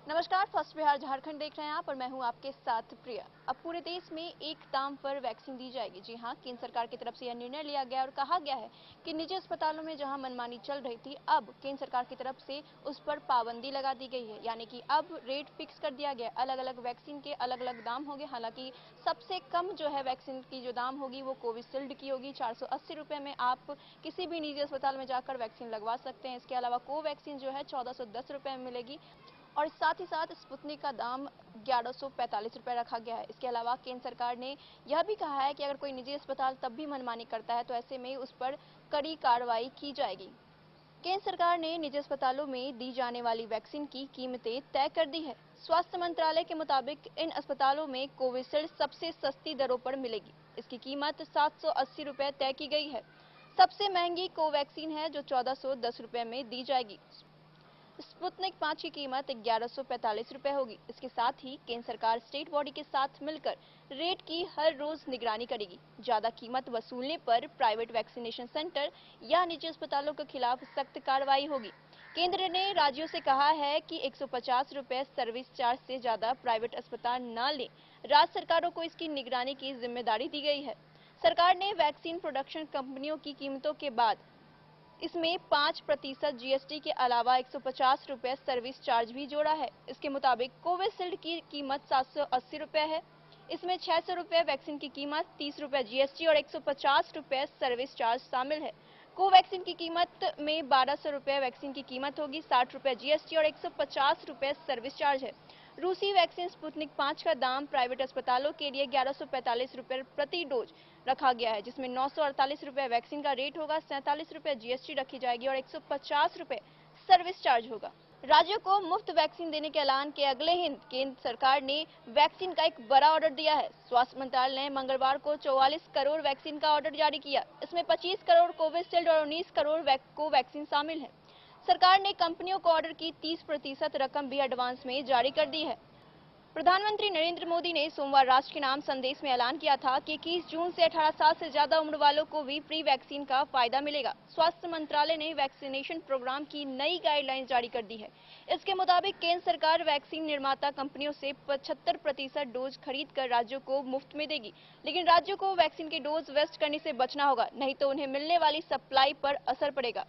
नमस्कार, फर्स्ट बिहार झारखंड देख रहे हैं आप और मैं हूं आपके साथ प्रिया। अब पूरे देश में एक दाम पर वैक्सीन दी जाएगी। जी हां, केंद्र सरकार की तरफ से यह निर्णय लिया गया और कहा गया है कि निजी अस्पतालों में जहां मनमानी चल रही थी, अब केंद्र सरकार की तरफ से उस पर पाबंदी लगा दी गई है। यानी कि अब रेट फिक्स कर दिया गया। अलग अलग वैक्सीन के अलग अलग दाम होंगे। हालांकि सबसे कम जो है वैक्सीन की जो दाम होगी वो कोविशील्ड की होगी। 480 रुपये में आप किसी भी निजी अस्पताल में जाकर वैक्सीन लगवा सकते हैं। इसके अलावा कोवैक्सीन जो है 1410 रुपये में मिलेगी और साथ ही साथ स्पुतनिक का दाम 1145 रुपये रखा गया है। इसके अलावा केंद्र सरकार ने यह भी कहा है कि अगर कोई निजी अस्पताल तब भी मनमानी करता है तो ऐसे में उस पर कड़ी कार्रवाई की जाएगी। केंद्र सरकार ने निजी अस्पतालों में दी जाने वाली वैक्सीन की कीमतें तय कर दी है। स्वास्थ्य मंत्रालय के मुताबिक इन अस्पतालों में कोविशील्ड सबसे सस्ती दरों पर मिलेगी। इसकी कीमत 780 रुपये तय की गई है। सबसे महंगी कोवैक्सीन है जो 1410 रुपये में दी जाएगी। स्पुतनिक 5 की कीमत 1145 रुपये होगी। इसके साथ ही केंद्र सरकार स्टेट बॉडी के साथ मिलकर रेट की हर रोज निगरानी करेगी। ज्यादा कीमत वसूलने पर प्राइवेट वैक्सीनेशन सेंटर या निजी अस्पतालों के खिलाफ सख्त कार्रवाई होगी। केंद्र ने राज्यों से कहा है कि 150 रुपये सर्विस चार्ज से ज्यादा प्राइवेट अस्पताल न लें। राज्य सरकारों को इसकी निगरानी की जिम्मेदारी दी गई है। सरकार ने वैक्सीन प्रोडक्शन कंपनियों की कीमतों के बाद इसमें 5% जीएसटी के अलावा 150 रुपये सर्विस चार्ज भी जोड़ा है। इसके मुताबिक कोविशील्ड की कीमत 780 रुपये है। इसमें 600 रुपये वैक्सीन की कीमत, 30 रुपये जीएसटी और 150 रुपये सर्विस चार्ज शामिल है। कोवैक्सीन की कीमत में 1200 रुपये वैक्सीन की कीमत होगी, 60 रुपये जीएसटी और 150 रुपये सर्विस चार्ज है। रूसी वैक्सीन स्पुतनिक 5 का दाम प्राइवेट अस्पतालों के लिए 1145 रुपये प्रति डोज रखा गया है, जिसमें 948 रुपये वैक्सीन का रेट होगा, 47 रुपये जीएसटी रखी जाएगी और 150 रुपये सर्विस चार्ज होगा। राज्यों को मुफ्त वैक्सीन देने के ऐलान के अगले ही केंद्र सरकार ने वैक्सीन का एक बड़ा ऑर्डर दिया है। स्वास्थ्य मंत्रालय ने मंगलवार को 44 करोड़ वैक्सीन का ऑर्डर जारी किया। इसमें 25 करोड़ कोविशील्ड और 19 करोड़ कोवैक्सीन शामिल है। सरकार ने कंपनियों को ऑर्डर की 30% रकम भी एडवांस में जारी कर दी है। प्रधानमंत्री नरेंद्र मोदी ने सोमवार राष्ट्र के नाम संदेश में ऐलान किया था कि 21 जून से 18 साल से ज्यादा उम्र वालों को भी फ्री वैक्सीन का फायदा मिलेगा। स्वास्थ्य मंत्रालय ने वैक्सीनेशन प्रोग्राम की नई गाइडलाइन जारी कर दी है। इसके मुताबिक केंद्र सरकार वैक्सीन निर्माता कंपनियों से 75% डोज खरीद कर राज्यों को मुफ्त में देगी, लेकिन राज्यों को वैक्सीन के डोज वेस्ट करने से बचना होगा, नहीं तो उन्हें मिलने वाली सप्लाई पर असर पड़ेगा।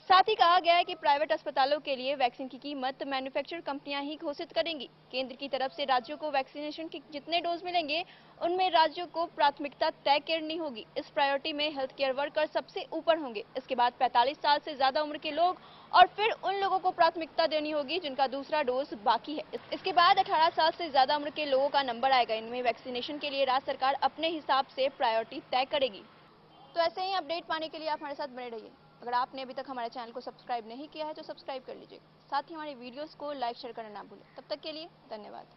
साथ ही कहा गया है कि प्राइवेट अस्पतालों के लिए वैक्सीन की कीमत मैन्युफैक्चर कंपनियां ही घोषित करेंगी। केंद्र की तरफ से राज्यों को वैक्सीनेशन के जितने डोज मिलेंगे उनमें राज्यों को प्राथमिकता तय करनी होगी। इस प्रायोरिटी में हेल्थ केयर वर्कर सबसे ऊपर होंगे। इसके बाद 45 साल से ज्यादा उम्र के लोग और फिर उन लोगों को प्राथमिकता देनी होगी जिनका दूसरा डोज बाकी है। इसके बाद 18 साल से ज्यादा उम्र के लोगों का नंबर आएगा। इनमें वैक्सीनेशन के लिए राज्य सरकार अपने हिसाब से प्रायोरिटी तय करेगी। तो ऐसे ही अपडेट पाने के लिए आप हमारे साथ बने रहिए। अगर आपने अभी तक हमारे चैनल को सब्सक्राइब नहीं किया है तो सब्सक्राइब कर लीजिए। साथ ही हमारी वीडियोस को लाइक शेयर करना ना भूलें। तब तक के लिए धन्यवाद।